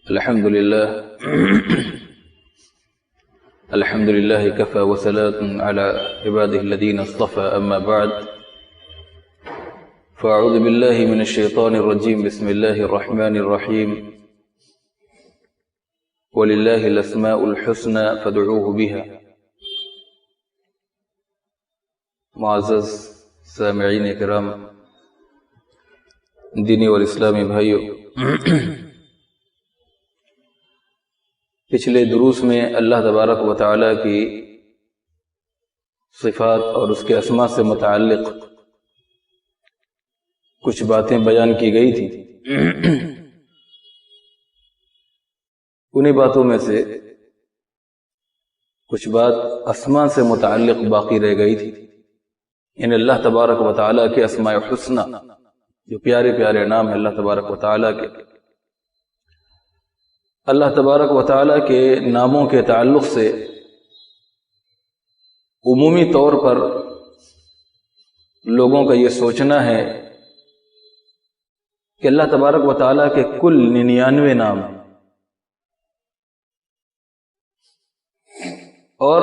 الحمد لله كفى وسلام على عباده الذين اصطفى أما بعد فأعوذ بالله من الشيطان الرجيم بسم الله الرحمن الرحيم ولله الأسماء الحسنى فادعوه بها. معزز سامعین کرام، دینی اور اسلامی بھائیوں، پچھلے دروس میں اللہ تبارک و تعالی کی صفات اور اس کے اسماء سے متعلق کچھ باتیں بیان کی گئی تھی. انہی باتوں میں سے کچھ بات اسماء سے متعلق باقی رہ گئی تھی. یعنی اللہ تبارک و تعالی کے اسماء حسنہ، جو پیارے پیارے نام ہیں اللہ تبارک و تعالی کے، اللہ تبارک و تعالی کے ناموں کے تعلق سے عمومی طور پر لوگوں کا یہ سوچنا ہے کہ اللہ تبارک و تعالی کے کل 99 نام ہیں، اور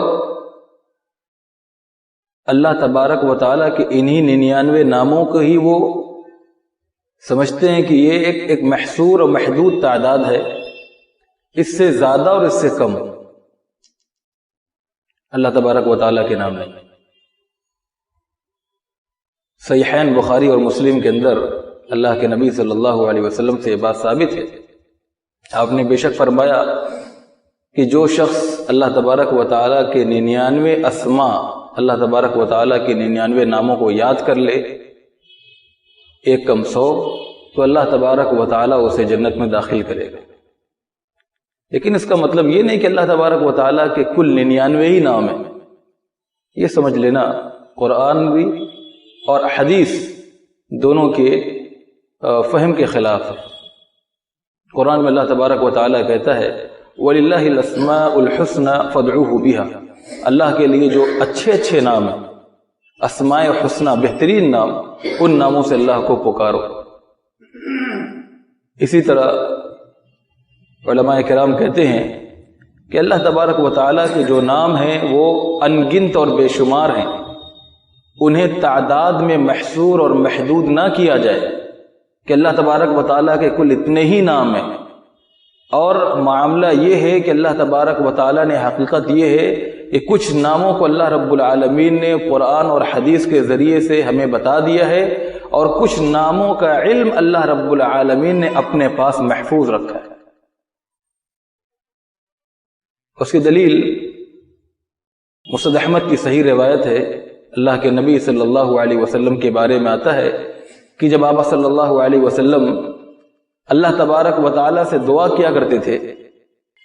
اللہ تبارک و تعالی کے انہی 99 ناموں کو ہی وہ سمجھتے ہیں کہ یہ ایک محصور اور محدود تعداد ہے، اس سے زیادہ اور اس سے کم اللہ تبارک و تعالیٰ کے نام نہیں. صحیحین بخاری اور مسلم کے اندر اللہ کے نبی صلی اللہ علیہ وسلم سے یہ بات ثابت ہے. آپ نے بے شک فرمایا کہ جو شخص اللہ تبارک و تعالیٰ کے 99 اسماء، اللہ تبارک و تعالیٰ کے 99 ناموں کو یاد کر لے، ایک کم 100، تو اللہ تبارک و تعالیٰ اسے جنت میں داخل کرے گا. لیکن اس کا مطلب یہ نہیں کہ اللہ تبارک و تعالیٰ کے کل 99 ہی نام ہیں. یہ سمجھ لینا قرآن بھی اور حدیث دونوں کے فہم کے خلاف ہے. قرآن میں اللہ تبارک و تعالیٰ کہتا ہے وَلِلَّهِ الْأَسْمَاءُ الْحُسْنَى فَادْعُوهُ بِهَا. اللہ کے لیے جو اچھے اچھے نام ہیں، اسماء حسنہ، بہترین نام، ان ناموں سے اللہ کو پکارو. اسی طرح علماء کرام کہتے ہیں کہ اللہ تبارک و تعالیٰ کے جو نام ہیں وہ ان گنت اور بے شمار ہیں، انہیں تعداد میں محصور اور محدود نہ کیا جائے کہ اللہ تبارک و تعالیٰ کے کل اتنے ہی نام ہیں. اور معاملہ یہ ہے کہ اللہ تبارک و تعالیٰ نے، حقیقت یہ ہے کہ کچھ ناموں کو اللہ رب العالمین نے قرآن اور حدیث کے ذریعے سے ہمیں بتا دیا ہے، اور کچھ ناموں کا علم اللہ رب العالمین نے اپنے پاس محفوظ رکھا ہے. اس کی دلیل مسند احمد کی صحیح روایت ہے. اللہ کے نبی صلی اللہ علیہ وسلم کے بارے میں آتا ہے کہ جب آپ صلی اللہ علیہ وسلم اللہ تبارک و تعالیٰ سے دعا کیا کرتے تھے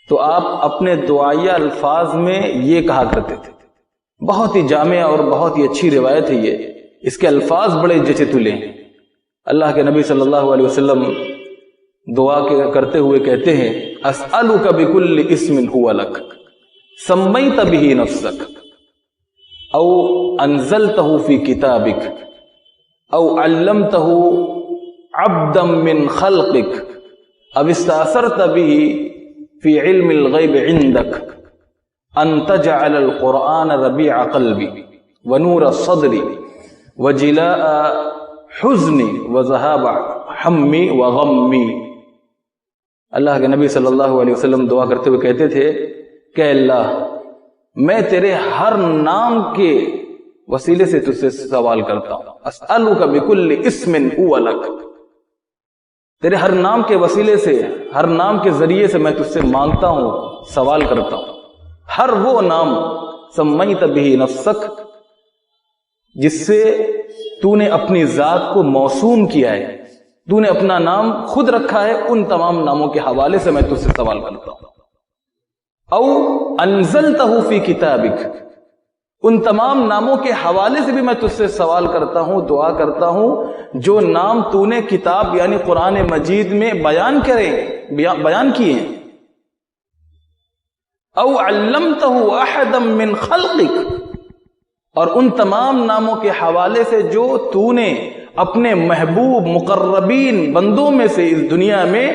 تو آپ اپنے دعائیہ الفاظ میں یہ کہا کرتے تھے. بہت ہی جامع اور بہت ہی اچھی روایت ہے یہ، اس کے الفاظ بڑے جچے تلے ہیں. اللہ کے نبی صلی اللہ علیہ وسلم دعا کرتے ہوئے کہتے ہیں اسألک بکل اسم هو لک سمیت به نفسک او انزلته فی کتابک او علمته عبدا من خلقک او استأثرت به فی علم الغیب عندک ان تجعل القرآن ربیع قلبی ونور صدری وجلاء حزنی وذهاب حمی وغمی. اللہ کے نبی صلی اللہ علیہ وسلم دعا کرتے ہوئے کہتے تھے کہ اللہ، میں تیرے ہر نام کے وسیلے سے تجھ سے سوال کرتا ہوں. اسألک بکل اسم هو لک، تیرے ہر نام کے وسیلے سے، ہر نام کے ذریعے سے میں تجھ سے مانگتا ہوں، سوال کرتا ہوں. ہر وہ نام سمیت به نفسک جس سے تو نے اپنی ذات کو موسوم کیا ہے، تو نے اپنا نام خود رکھا ہے، ان تمام ناموں کے حوالے سے میں تجھ سے سوال کرتا ہوں. او انزلتہ فی کتابک، ان تمام ناموں کے حوالے سے بھی میں تجھ سے سوال کرتا ہوں، دعا کرتا ہوں جو نام تو نے کتاب یعنی قرآن مجید میں بیان کیے ہیں. او علمتہ احدا من خلقک، اور ان تمام ناموں کے حوالے سے جو تو نے اپنے محبوب مقربین بندوں میں سے اس دنیا میں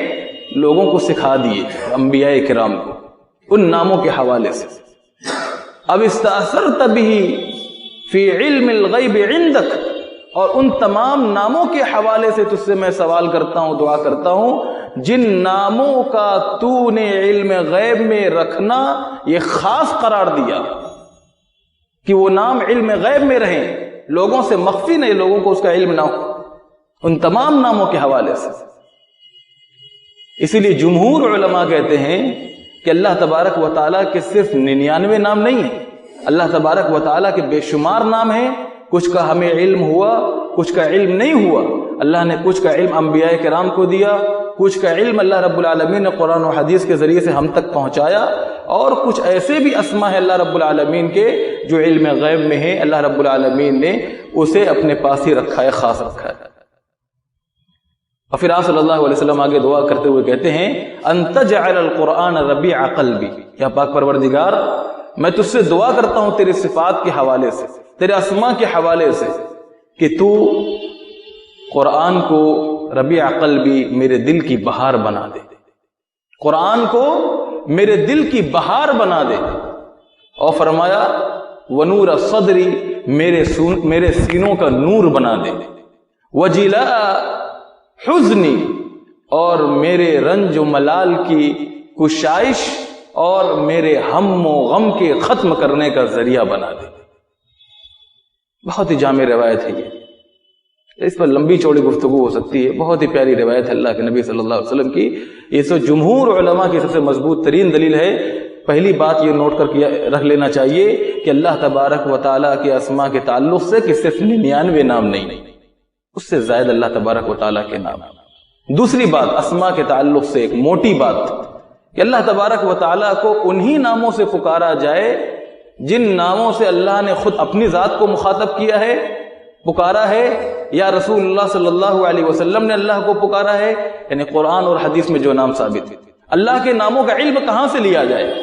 لوگوں کو سکھا دیے انبیاء کرام کو ان ناموں کے حوالے سے. اب استأثرت به فی علم الغیب عندک، اور ان تمام ناموں کے حوالے سے تجھ سے میں سوال کرتا ہوں، دعا کرتا ہوں، جن ناموں کا تو نے علم غیب میں رکھنا یہ خاص قرار دیا کہ وہ نام علم غیب میں رہیں، لوگوں سے مخفی نہیں، لوگوں کو اس کا علم نہ ہو، ان تمام ناموں کے حوالے سے. اسی لیے جمہور علماء کہتے ہیں کہ اللہ تبارک و تعالیٰ کے صرف 99 نام نہیں ہیں، اللہ تبارک و تعالیٰ کے بے شمار نام ہیں. کچھ کا ہمیں علم ہوا، کچھ کا علم نہیں ہوا. اللہ نے کچھ کا علم انبیاء کرام کو دیا، کچھ کا علم اللہ رب العالمین نے قرآن و حدیث کے ذریعے سے ہم تک پہنچایا، اور کچھ ایسے بھی اسماء ہیں اللہ رب العالمین کے جو علم غیب میں ہیں، اللہ رب العالمین نے اسے اپنے پاس ہی رکھا ہے، خاص رکھا ہے. اور پھر آپ صلی اللہ علیہ وسلم آگے دعا کرتے ہوئے کہتے ہیں انت جعل القرآن ربیع قلبی، یا پاک پروردگار میں تجھ سے دعا کرتا ہوں تیری صفات کے حوالے سے، تیرے اسماء کے حوالے سے، کہ تو قرآن کو ربیع قلبی میرے دل کی بہار بنا دے، قرآن کو میرے دل کی بہار بنا دے. اور فرمایا ونور صدری میرے سینوں کا نور بنا دے، وجلاء حزنی اور میرے رنج و ملال کی کشائش اور میرے ہم و غم کے ختم کرنے کا ذریعہ بنا دے. بہت ہی جامع روایت ہے یہ، اس پر لمبی چوڑی گفتگو ہو سکتی ہے، بہت ہی پیاری روایت ہے اللہ کے نبی صلی اللہ علیہ وسلم کی. یہ سو جمہور علماء کی سب سے مضبوط ترین دلیل ہے. پہلی بات یہ نوٹ کر کے رکھ لینا چاہیے کہ اللہ تبارک و تعالیٰ کے اسماء کے تعلق سے کہ صرف 99 نام نہیں، اس سے زائد اللہ تبارک و تعالیٰ کے نام. دوسری بات اسماء کے تعلق سے ایک موٹی بات کہ اللہ تبارک و تعالیٰ کو انہی ناموں سے پکارا جائے جن ناموں سے اللہ نے خود اپنی ذات کو مخاطب کیا ہے، پکارا ہے، یا رسول اللہ صلی اللہ علیہ وسلم نے اللہ کو پکارا ہے، یعنی قرآن اور حدیث میں جو نام ثابت ہے. اللہ کے ناموں کا علم کہاں سے لیا جائے؟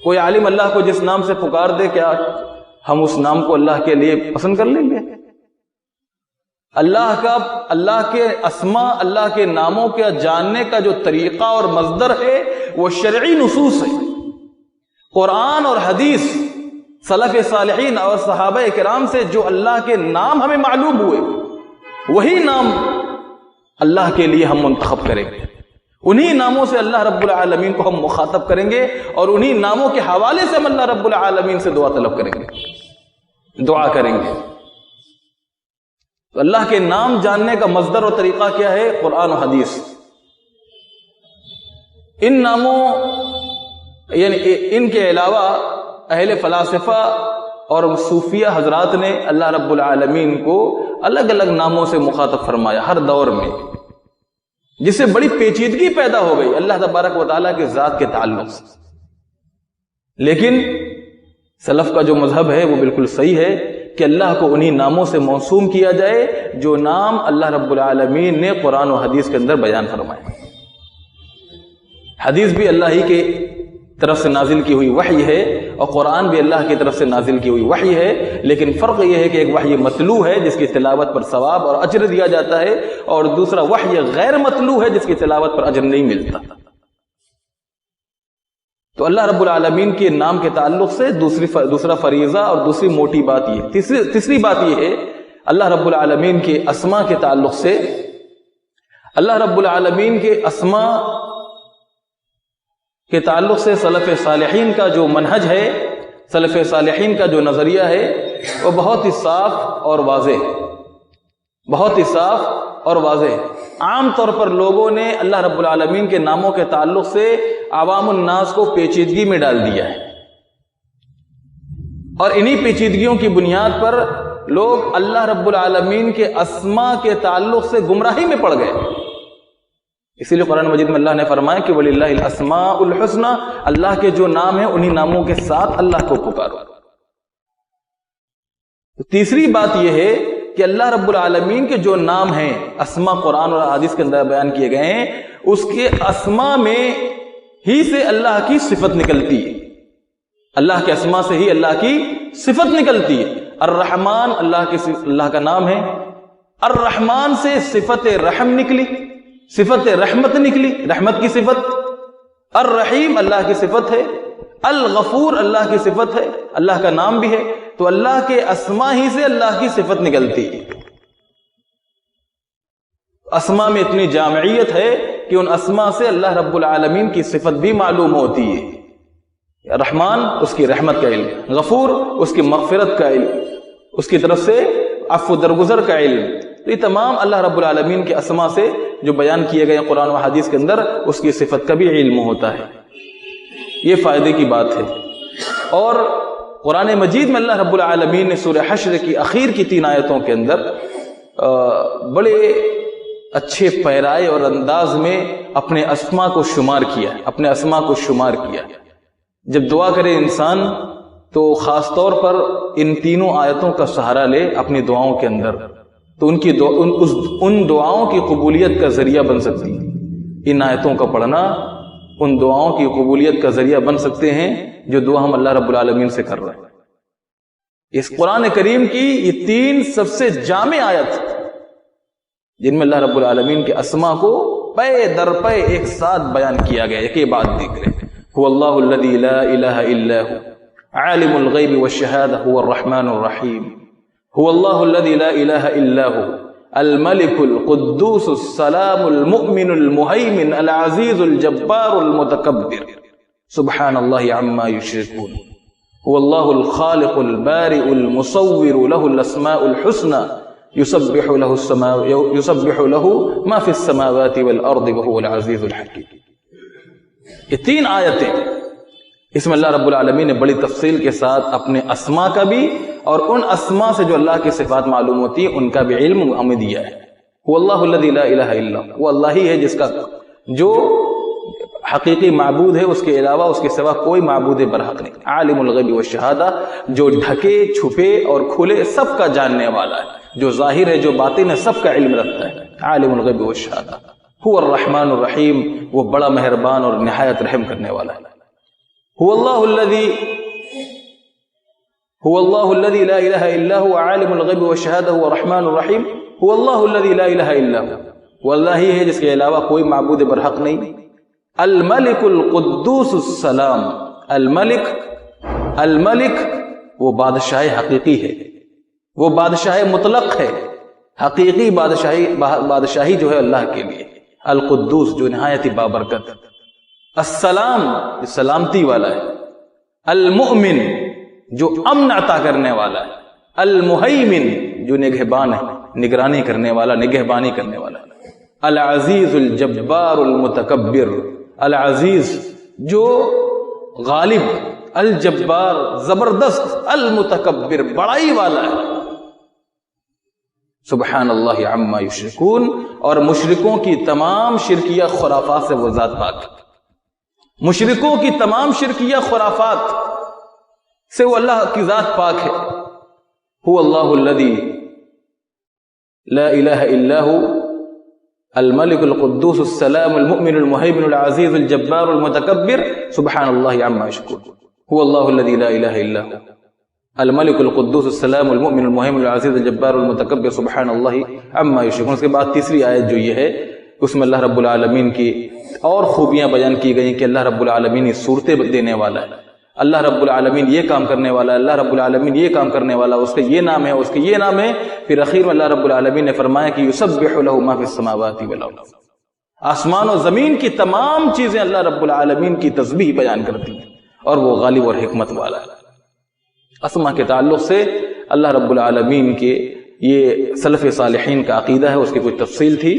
کوئی عالم اللہ کو جس نام سے پکار دے، کیا ہم اس نام کو اللہ کے لیے پسند کر لیں گے؟ اللہ کے اسماء، اللہ کے ناموں کے جاننے کا جو طریقہ اور مصدر ہے وہ شرعی نصوص ہے. قرآن اور حدیث، سلف صالحین اور صحابہ کرام سے جو اللہ کے نام ہمیں معلوم ہوئے، وہی نام اللہ کے لیے ہم منتخب کریں گے، انہی ناموں سے اللہ رب العالمین کو ہم مخاطب کریں گے، اور انہی ناموں کے حوالے سے ہم اللہ رب العالمین سے دعا طلب کریں گے، دعا کریں گے. تو اللہ کے نام جاننے کا مصدر اور طریقہ کیا ہے؟ قرآن و حدیث. ان ناموں یعنی ان کے علاوہ اہل فلاسفہ اور صوفیہ حضرات نے اللہ رب العالمین کو الگ الگ ناموں سے مخاطب فرمایا ہر دور میں، جس سے بڑی پیچیدگی پیدا ہو گئی اللہ تبارک و تعالیٰ کے ذات کے تعلق سے. لیکن سلف کا جو مذہب ہے وہ بالکل صحیح ہے کہ اللہ کو انہی ناموں سے موسوم کیا جائے جو نام اللہ رب العالمین نے قرآن و حدیث کے اندر بیان فرمائے. حدیث بھی اللہ ہی کے طرف سے نازل کی ہوئی وحی ہے، اور قرآن بھی اللہ کی طرف سے نازل کی ہوئی وحی ہے، لیکن فرق یہ ہے کہ ایک وحی متلو ہے جس کی تلاوت پر ثواب اور اجر دیا جاتا ہے، اور دوسرا وحی غیر متلو ہے جس کی تلاوت پر اجر نہیں ملتا. تو اللہ رب العالمین کے نام کے تعلق سے دوسرا فریضہ اور دوسری موٹی بات یہ. تیسری بات یہ ہے اللہ رب العالمین کے اسماء کے تعلق سے، اللہ رب العالمین کے اسماء کے تعلق سے سلف صالحین کا جو منہج ہے، سلف صالحین کا جو نظریہ ہے، وہ بہت ہی صاف اور واضح ہے، بہت ہی صاف اور واضح ہے. عام طور پر لوگوں نے اللہ رب العالمین کے ناموں کے تعلق سے عوام الناس کو پیچیدگی میں ڈال دیا ہے، اور انہی پیچیدگیوں کی بنیاد پر لوگ اللہ رب العالمین کے اسماء کے تعلق سے گمراہی میں پڑ گئے. اسی لیے قرآن مجید میں اللہ نے فرمایا کہ وَلِلَّهِ الْأَسْمَاءُ الْحُسْنَى، اللہ کے جو نام ہیں انہی ناموں کے ساتھ اللہ کو پکارو. تیسری بات یہ ہے کہ اللہ رب العالمین کے جو نام ہیں، اسماء قرآن اور حدیث کے اندر بیان کیے گئے ہیں، اس کے اسماء میں ہی سے اللہ کی صفت نکلتی ہے، اللہ کے اسماء سے ہی اللہ کی صفت نکلتی ہے. الرحمن اللہ کا نام ہے، الرحمن سے صفت رحم نکلی، صفت رحمت نکلی، رحمت کی صفت، الرحیم اللہ کی صفت ہے، الغفور اللہ کی صفت ہے، اللہ کا نام بھی ہے، تو اللہ کے اسما ہی سے اللہ کی صفت نکلتی ہے۔ اسما میں اتنی جامعیت ہے کہ ان اسما سے اللہ رب العالمین کی صفت بھی معلوم ہوتی ہے۔ رحمان اس کی رحمت کا علم، غفور اس کی مغفرت کا علم، اس کی طرف سے عفو درگزر کا علم، تو یہ تمام اللہ رب العالمین کے اسما سے جو بیان کیے گئے قرآن و حدیث کے اندر اس کی صفت کا بھی علم ہوتا ہے۔ یہ فائدے کی بات ہے۔ اور قرآن مجید میں اللہ رب العالمین نے سورہ حشر کی اخیر کی 3 آیتوں کے اندر بڑے اچھے پیرائے اور انداز میں اپنے اسما کو شمار کیا، اپنے اسما کو شمار کیا۔ جب دعا کرے انسان تو خاص طور پر ان تینوں آیتوں کا سہارا لے اپنی دعاؤں کے اندر، تو ان دعاؤں کی قبولیت کا ذریعہ بن سکتی ہے۔ ان آیتوں کا پڑھنا ان دعاؤں کی قبولیت کا ذریعہ بن سکتے ہیں جو دعا ہم اللہ رب العالمین سے کر رہے ہیں۔ اس قرآن کریم کی یہ 3 سب سے جامع آیت جن میں اللہ رب العالمین کے اسما کو پے در پے ایک ساتھ بیان کیا گیا، ایک بات دیکھ رہے هو اللہ الذی لا الہ الا هو عالم الغیب والشہادہ هو الرحمن الرحیم هو اللہ الذی لا الہ الا هو الملك القدوس السلام المؤمن المهيمن العزيز الجبار المتكبر سبحان الله عما يشركون هو الله الخالق البارئ المصور له الاسماء الحسنى يسبح له ما في السماوات والارض وهو العزيز الحكيم۔ یہ 3 آیتیں اس میں اللہ رب العالمین نے بڑی تفصیل کے ساتھ اپنے اسما کا بھی اور ان اسما سے جو اللہ کی صفات معلوم ہوتی ہیں ان کا بھی علم ہمیں دیا ہے۔ وہ اللہ الذی لا الہ الا هو، وہ اللہ ہی ہے جس کا جو حقیقی معبود ہے، اس کے علاوہ اس کے سوا کوئی معبود برحق نہیں۔ عالم الغیب والشہادہ، جو ڈھکے چھپے اور کھلے سب کا جاننے والا ہے، جو ظاہر ہے جو باطن ہے سب کا علم رکھتا ہے۔ عالم الغیب والشہادہ هو الرحمن الرحیم، وہ بڑا مہربان اور نہایت رحم کرنے والا ہے۔ هو الله الذي لا اله الا هو عالم الغیب والشہادہ هو الرحمن الرحیم هو الله الذي لا الہ الا هو، وہ اللہ ہی ہے جس کے علاوہ کوئی معبود برحق نہیں۔ الملک القدوس السلام، الملک وہ بادشاہ حقیقی ہے، وہ بادشاہ مطلق ہے، حقیقی بادشاہی جو ہے اللہ کے لیے۔ القدوس جو نہایت بابرکت، السلام جو سلامتی والا ہے، المؤمن جو امن عطا کرنے والا ہے، المہیمن جو نگہبان ہے، نگرانی کرنے والا، نگہبانی کرنے والا، العزیز الجبار المتکبر، العزیز جو غالب، الجبار زبردست، المتکبر بڑائی والا ہے۔ سبحان اللہ عما یشرکون، اور مشرکوں کی تمام شرکیہ خرافات سے وہ ذات پاک، مشرکوں کی تمام شرکیہ خرافات سے وہ اللہ کی ذات پاک ہے۔ هو اللہ الذی لا الہ الا هو الملک القدوس السلام المؤمن المہیمن العزیز الجبار المتکبر سبحان اللہ عما یشرکون۔ هو اللہ الذی لا الہ الا هو الملک القدوس السلام المؤمن المہیمن العزیز الجبار المتکبر سبحان اللہ عما یشرکون۔ اس کے بعد تیسری آیت جو یہ ہے اس میں اللہ رب العالمین کی اور خوبیاں بیان کی گئی کہ اللہ رب العالمین یہ صورتیں دینے والا ہے، اللہ رب العالمین یہ کام کرنے والا ہے، اللہ رب العالمین یہ کام کرنے والا، اس کا یہ نام ہے، اس کا یہ نام ہے۔ پھر اخیر میں اللہ رب العالمین نے فرمایا کہ یسبح له ما فی السماوات والارض، آسمان و زمین کی تمام چیزیں اللہ رب العالمین کی تسبیح بیان کرتی ہیں، اور وہ غالب اور حکمت والا ہے۔ اسما کے تعلق سے اللہ رب العالمین کے یہ سلف صالحین کا عقیدہ ہے، اس کی کچھ تفصیل تھی،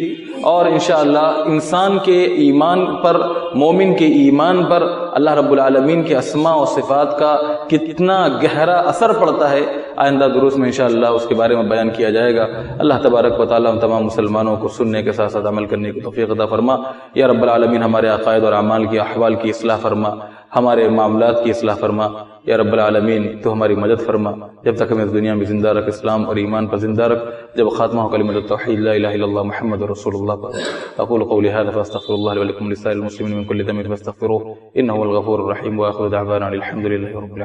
اور انشاءاللہ انسان کے ایمان پر، مومن کے ایمان پر اللہ رب العالمین کے اسماء و صفات کا کتنا گہرا اثر پڑتا ہے آئندہ دروس میں انشاءاللہ اس کے بارے میں بیان کیا جائے گا۔ اللہ تبارک و تعالیٰ ہم تمام مسلمانوں کو سننے کے ساتھ ساتھ عمل کرنے کی توفیق عطا فرما۔ یا رب العالمین ہمارے عقائد اور اعمال کی احوال کی اصلاح فرما، ہمارے معاملات کی اصلاح فرما۔ یا رب العالمین تو ہماری مدد فرما، جب تک ہمیں اس دنیا میں زندہ رکھ، اسلام اور ایمان پر زندہ رکھ، جب خاتمہ ہو کلمۃ التوحید لا الہ الا اللہ محمد رسول اللہ پر۔ اقول قولی هذا فاستغفر الله لي ولكم ولسائر المسلمين من كل ذنب فاستغفروه انه هو الغفور الرحيم، واخر دعوانا الحمد لله رب العالمين۔